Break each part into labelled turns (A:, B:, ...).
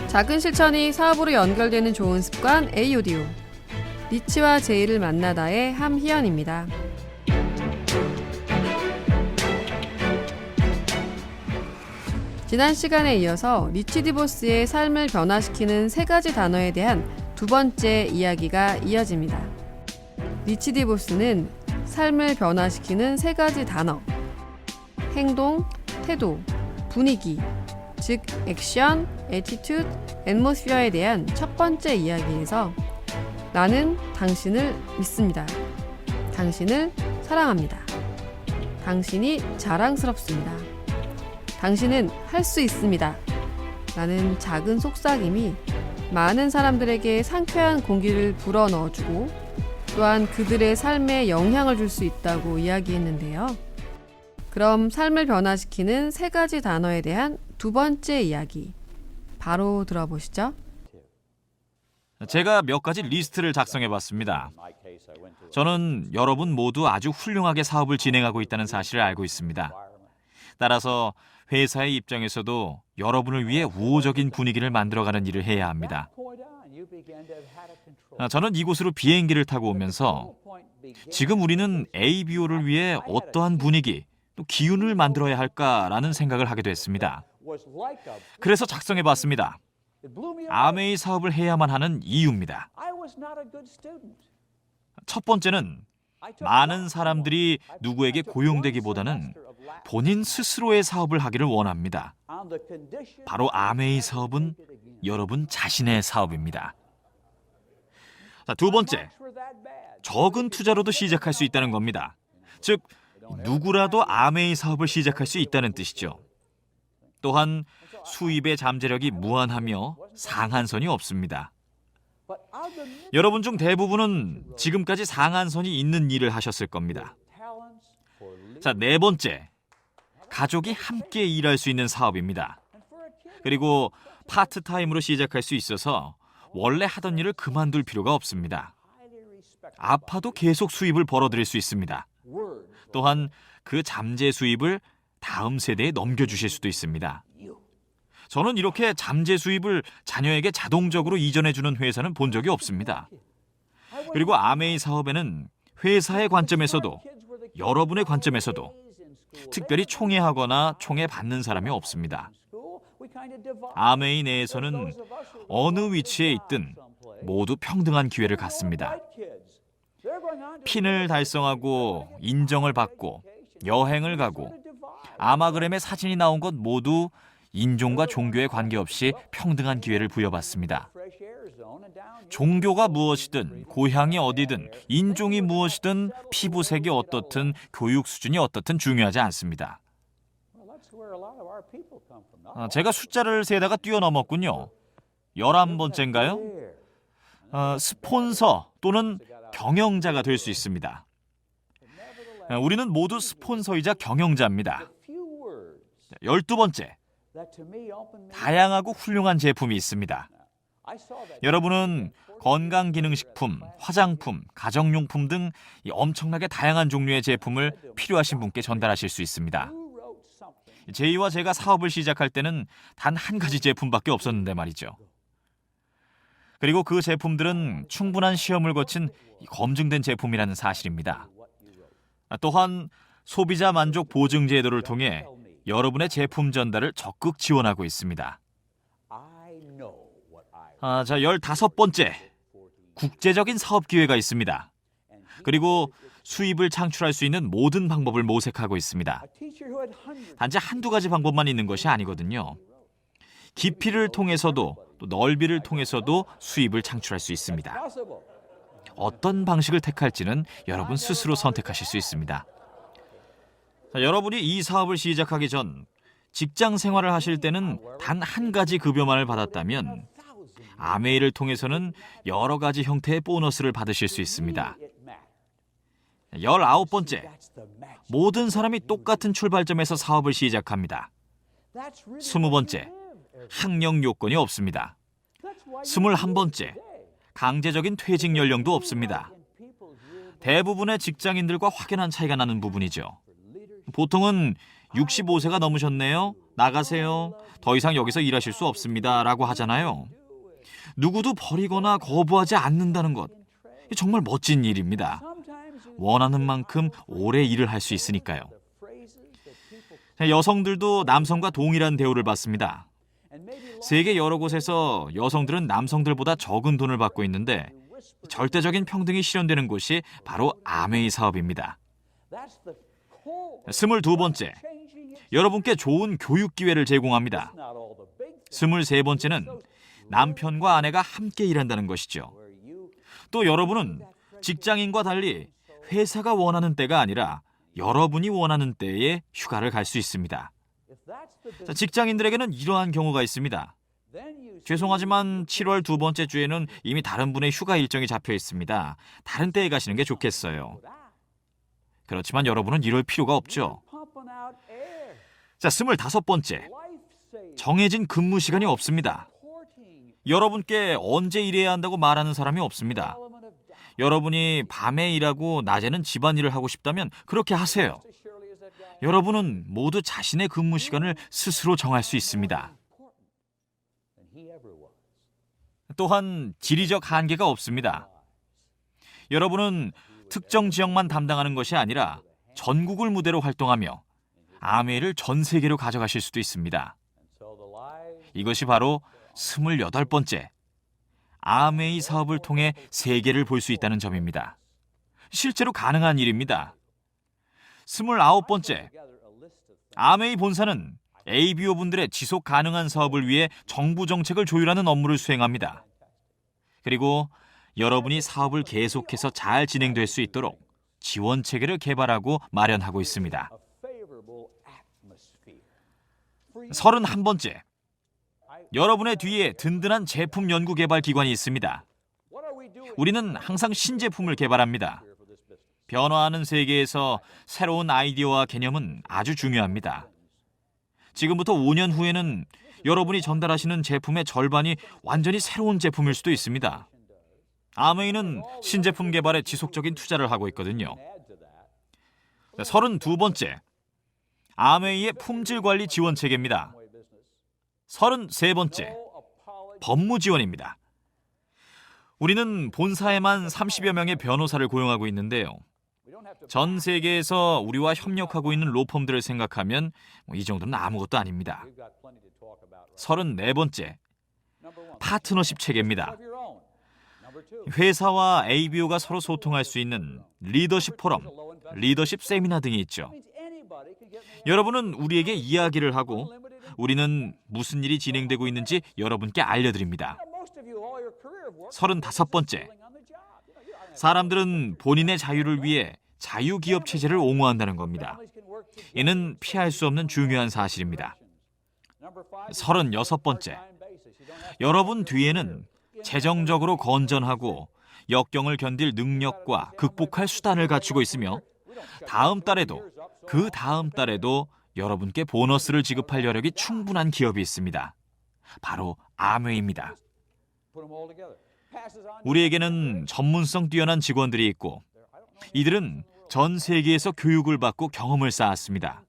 A: 작은 실천이 사업으로 연결되는 좋은 습관 A오디오. 리치와 제이를 만나다의 함희연입니다. 지난 시간에 이어서 리치 디보스의 삶을 변화시키는 3가지 단어에 대한 두 번째 이야기가 이어집니다. 리치 디보스는 삶을 변화시키는 3가지 단어, 행동, 태도, 분위기, 즉 액션, 애티튜드, 앰모스피어에 대한 첫 번째 이야기에서 나는 당신을 믿습니다. 당신을 사랑합니다. 당신이 자랑스럽습니다. 당신은 할 수 있습니다. 라는 작은 속삭임이 많은 사람들에게 상쾌한 공기를 불어넣어주고 또한 그들의 삶에 영향을 줄 수 있다고 이야기했는데요. 그럼 삶을 변화시키는 3가지 단어에 대한 두 번째 이야기 바로 들어보시죠.
B: 제가 몇 가지 리스트를 작성해봤습니다. 저는 여러분 모두 아주 훌륭하게 사업을 진행하고 있다는 사실을 알고 있습니다. 따라서 회사의 입장에서도 여러분을 위해 우호적인 분위기를 만들어가는 일을 해야 합니다. 저는 이곳으로 비행기를 타고 오면서 지금 우리는 ABO를 위해 어떠한 분위기, 또 기운을 만들어야 할까라는 생각을 하게 됐습니다. 그래서 작성해봤습니다. 아메이 사업을 해야만 하는 이유입니다. 첫 번째는 많은 사람들이 누구에게 고용되기보다는 본인 스스로의 사업을 하기를 원합니다. 바로 아메이 사업은 여러분 자신의 사업입니다. 자, 두 번째, 적은 투자로도 시작할 수 있다는 겁니다. 즉, 누구라도 아메이 사업을 시작할 수 있다는 뜻이죠. 또한 수입의 잠재력이 무한하며 상한선이 없습니다. 여러분 중 대부분은 지금까지 상한선이 있는 일을 하셨을 겁니다. 자, 네 번째, 가족이 함께 일할 수 있는 사업입니다. 그리고 파트타임으로 시작할 수 있어서 원래 하던 일을 그만둘 필요가 없습니다. 아파도 계속 수입을 벌어들일 수 있습니다. 또한 그 잠재 수입을 다음 세대에 넘겨주실 수도 있습니다. 저는 이렇게 잠재 수입을 자녀에게 자동적으로 이전해주는 회사는 본 적이 없습니다. 그리고 아메이 사업에는 회사의 관점에서도 여러분의 관점에서도 특별히 총애하거나 총애받는 사람이 없습니다. 아메이 내에서는 어느 위치에 있든 모두 평등한 기회를 갖습니다. 핀을 달성하고 인정을 받고 여행을 가고 아마그램에 사진이 나온 것 모두 인종과 종교에 관계없이 평등한 기회를 부여받습니다. 종교가 무엇이든 고향이 어디든 인종이 무엇이든 피부색이 어떻든 교육 수준이 어떻든 중요하지 않습니다. 제가 숫자를 세다가 뛰어넘었군요. 11번째인가요? 스폰서 또는 경영자가 될 수 있습니다. 우리는 모두 스폰서이자 경영자입니다. 12번째, 다양하고 훌륭한 제품이 있습니다. 여러분은 건강기능식품, 화장품, 가정용품 등 엄청나게 다양한 종류의 제품을 필요하신 분께 전달하실 수 있습니다. 제이와 제가 사업을 시작할 때는 단 한 가지 제품밖에 없었는데 말이죠. 그리고 그 제품들은 충분한 시험을 거친 검증된 제품이라는 사실입니다. 또한 소비자 만족 보증 제도를 통해 여러분의 제품 전달을 적극 지원하고 있습니다. 자, 15번째, 국제적인 사업 기회가 있습니다. 그리고 수입을 창출할 수 있는 모든 방법을 모색하고 있습니다. 단지 한두 가지 방법만 있는 것이 아니거든요. 깊이를 통해서도 또 넓이를 통해서도 수입을 창출할 수 있습니다. 어떤 방식을 택할지는 여러분 스스로 선택하실 수 있습니다. 자, 여러분이 이 사업을 시작하기 전 직장 생활을 하실 때는 단 한 가지 급여만을 받았다면 아메이를 통해서는 여러 가지 형태의 보너스를 받으실 수 있습니다. 19번째, 모든 사람이 똑같은 출발점에서 사업을 시작합니다. 20번째, 학력 요건이 없습니다. 21번째, 강제적인 퇴직 연령도 없습니다. 대부분의 직장인들과 확연한 차이가 나는 부분이죠. 보통은 65세가 넘으셨네요. 나가세요. 더 이상 여기서 일하실 수 없습니다. 라고 하잖아요. 누구도 버리거나 거부하지 않는다는 것. 정말 멋진 일입니다. 원하는 만큼 오래 일을 할 수 있으니까요. 여성들도 남성과 동일한 대우를 받습니다. 세계 여러 곳에서 여성들은 남성들보다 적은 돈을 받고 있는데 절대적인 평등이 실현되는 곳이 바로 아메이 사업입니다. 22번째, 여러분께 좋은 교육 기회를 제공합니다. 23번째는 남편과 아내가 함께 일한다는 것이죠. 또 여러분은 직장인과 달리 회사가 원하는 때가 아니라 여러분이 원하는 때에 휴가를 갈 수 있습니다. 직장인들에게는 이러한 경우가 있습니다. 죄송하지만 7월 두 번째 주에는 이미 다른 분의 휴가 일정이 잡혀 있습니다. 다른 때에 가시는 게 좋겠어요. 그렇지만 여러분은 이럴 필요가 없죠. 25번째, 정해진 근무 시간이 없습니다. 여러분께 언제 일해야 한다고 말하는 사람이 없습니다. 여러분이 밤에 일하고 낮에는 집안일을 하고 싶다면 그렇게 하세요. 여러분은 모두 자신의 근무 시간을 스스로 정할 수 있습니다. 또한 지리적 한계가 없습니다. 여러분은 특정 지역만 담당하는 것이 아니라 전국을 무대로 활동하며 아메이를 전 세계로 가져가실 수도 있습니다. 이것이 바로 28번째, 아메이 사업을 통해 세계를 볼 수 있다는 점입니다. 실제로 가능한 일입니다. 29번째, 아메이 본사는 ABO 분들의 지속 가능한 사업을 위해 정부 정책을 조율하는 업무를 수행합니다. 그리고 여러분이 사업을 계속해서 잘 진행될 수 있도록 지원 체계를 개발하고 마련하고 있습니다. 31번째, 여러분의 뒤에 든든한 제품 연구 개발 기관이 있습니다. 우리는 항상 신제품을 개발합니다. 변화하는 세계에서 새로운 아이디어와 개념은 아주 중요합니다. 지금부터 5년 후에는 여러분이 전달하시는 제품의 절반이 완전히 새로운 제품일 수도 있습니다. 아메이는 신제품 개발에 지속적인 투자를 하고 있거든요. 32번째, 아메이의 품질 관리 지원 체계입니다. 33번째, 법무 지원입니다. 우리는 본사에만 30여 명의 변호사를 고용하고 있는데요. 전 세계에서 우리와 협력하고 있는 로펌들을 생각하면 이 정도는 아무것도 아닙니다. 34번째, 파트너십 체계입니다. 회사와 ABO가 서로 소통할 수 있는 리더십 포럼, 리더십 세미나 등이 있죠. 여러분은 우리에게 이야기를 하고 우리는 무슨 일이 진행되고 있는지 여러분께 알려드립니다. 35번째, 사람들은 본인의 자유를 위해 자유기업 체제를 옹호한다는 겁니다. 이는 피할 수 없는 중요한 사실입니다. 36번째, 여러분 뒤에는 재정적으로 건전하고 역경을 견딜 능력과 극복할 수단을 갖추고 있으며 다음 달에도 그 다음 달에도 여러분께 보너스를 지급할 여력이 충분한 기업이 있습니다. 바로 아메이입니다. 우리에게는 전문성 뛰어난 직원들이 있고 이들은 전 세계에서 교육을 받고 경험을 쌓았습니다.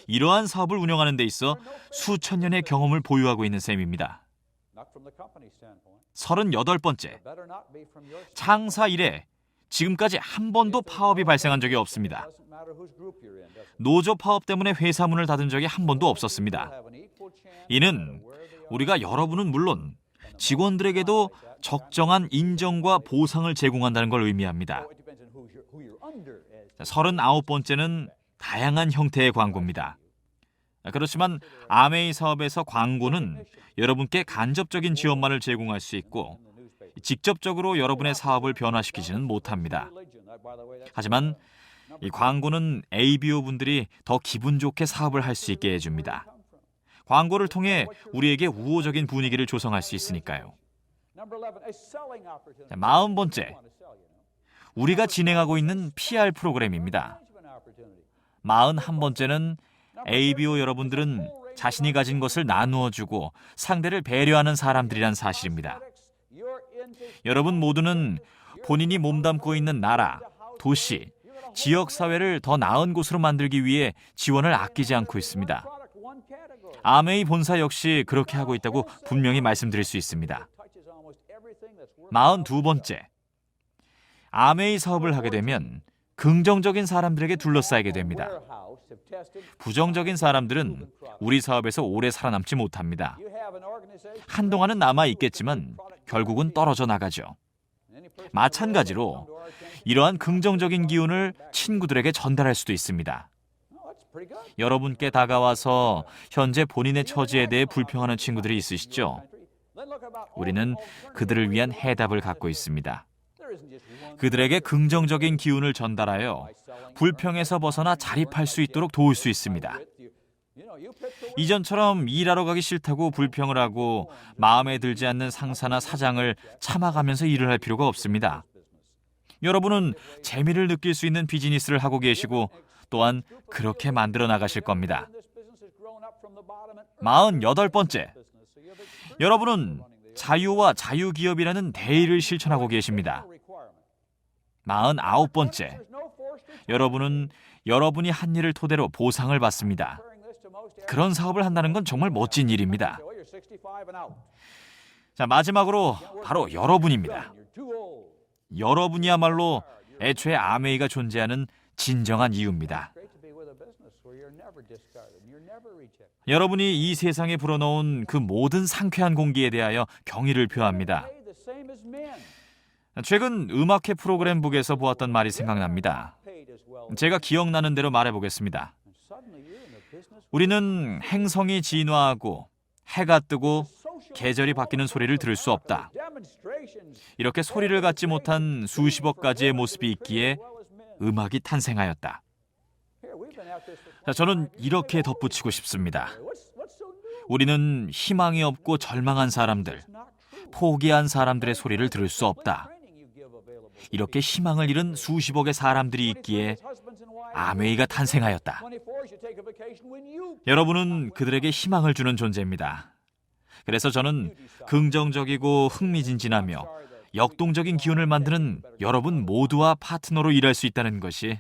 B: 이러한 사업을 운영하는 데 있어 수천 년의 경험을 보유하고 있는 셈입니다. 38번째, 창사 이래 지금까지 한 번도 파업이 발생한 적이 없습니다. 노조 파업 때문에 회사 문을 닫은 적이 한 번도 없었습니다. 이는 우리가 여러분은 물론 직원들에게도 적정한 인정과 보상을 제공한다는 걸 의미합니다. 39번째는 다양한 형태의 광고입니다. 그렇지만 아메이 사업에서 광고는 여러분께 간접적인 지원만을 제공할 수 있고 직접적으로 여러분의 사업을 변화시키지는 못합니다. 하지만 이 광고는 ABO 분들이 더 기분 좋게 사업을 할 수 있게 해줍니다. 광고를 통해 우리에게 우호적인 분위기를 조성할 수 있으니까요. 40번째, 우리가 진행하고 있는 PR 프로그램입니다. 41번째는 ABO 여러분들은 자신이 가진 것을 나누어주고 상대를 배려하는 사람들이란 사실입니다. 여러분 모두는 본인이 몸담고 있는 나라, 도시, 지역 사회를 더 나은 곳으로 만들기 위해 지원을 아끼지 않고 있습니다. 아메이 본사 역시 그렇게 하고 있다고 분명히 말씀드릴 수 있습니다. 42번째, 아메이 사업을 하게 되면 긍정적인 사람들에게 둘러싸이게 됩니다. 부정적인 사람들은 우리 사업에서 오래 살아남지 못합니다. 한동안은 남아 있겠지만 결국은 떨어져 나가죠. 마찬가지로 이러한 긍정적인 기운을 친구들에게 전달할 수도 있습니다. 여러분께 다가와서 현재 본인의 처지에 대해 불평하는 친구들이 있으시죠? 우리는 그들을 위한 해답을 갖고 있습니다. 그들에게 긍정적인 기운을 전달하여 불평에서 벗어나 자립할 수 있도록 도울 수 있습니다. 이전처럼 일하러 가기 싫다고 불평을 하고 마음에 들지 않는 상사나 사장을 참아가면서 일을 할 필요가 없습니다. 여러분은 재미를 느낄 수 있는 비즈니스를 하고 계시고 또한 그렇게 만들어 나가실 겁니다. 48번째, 여러분은 자유와 자유기업이라는 대의를 실천하고 계십니다. 49번째, 여러분은 여러분이 한 일을 토대로 보상을 받습니다. 그런 사업을 한다는 건 정말 멋진 일입니다. 자, 마지막으로 바로 여러분입니다. 여러분이야말로 애초에 아메이가 존재하는 진정한 이유입니다. 여러분이 이 세상에 불어넣은 그 모든 상쾌한 공기에 대하여 경의를 표합니다. 최근 음악회 프로그램북에서 보았던 말이 생각납니다. 제가 기억나는 대로 말해보겠습니다. 우리는 행성이 진화하고 해가 뜨고 계절이 바뀌는 소리를 들을 수 없다. 이렇게 소리를 갖지 못한 수십억 가지의 모습이 있기에 음악이 탄생하였다. 자, 저는 이렇게 덧붙이고 싶습니다. 우리는 희망이 없고 절망한 사람들, 포기한 사람들의 소리를 들을 수 없다. 이렇게 희망을 잃은 수십억의 사람들이 있기에 아메이가 탄생하였다. 여러분은 그들에게 희망을 주는 존재입니다. 그래서 저는 긍정적이고 흥미진진하며 역동적인 기운을 만드는 여러분 모두와 파트너로 일할 수 있다는 것이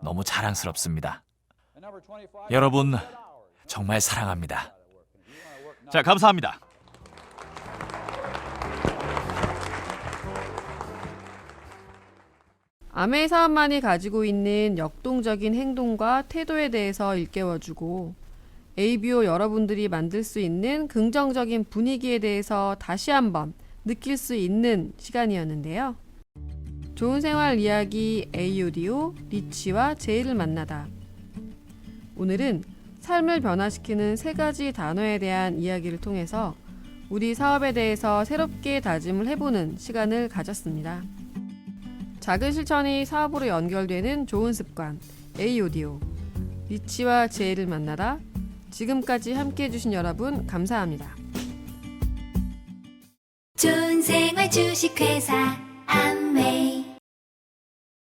B: 너무 자랑스럽습니다. 여러분 정말 사랑합니다. 자, 감사합니다.
A: 아메이 사업만이 가지고 있는 역동적인 행동과 태도에 대해서 일깨워주고 ABO 여러분들이 만들 수 있는 긍정적인 분위기에 대해서 다시 한번 느낄 수 있는 시간이었는데요. 좋은 생활 이야기 AODO 리치와 제이를 만나다. 오늘은 삶을 변화시키는 3가지 단어에 대한 이야기를 통해서 우리 사업에 대해서 새롭게 다짐을 해보는 시간을 가졌습니다. 작은 실천이 사업으로 연결되는 좋은 습관 AODO 리치와 제이를 만나다. 지금까지 함께해 주신 여러분 감사합니다.
C: 좋은 생활 주식회사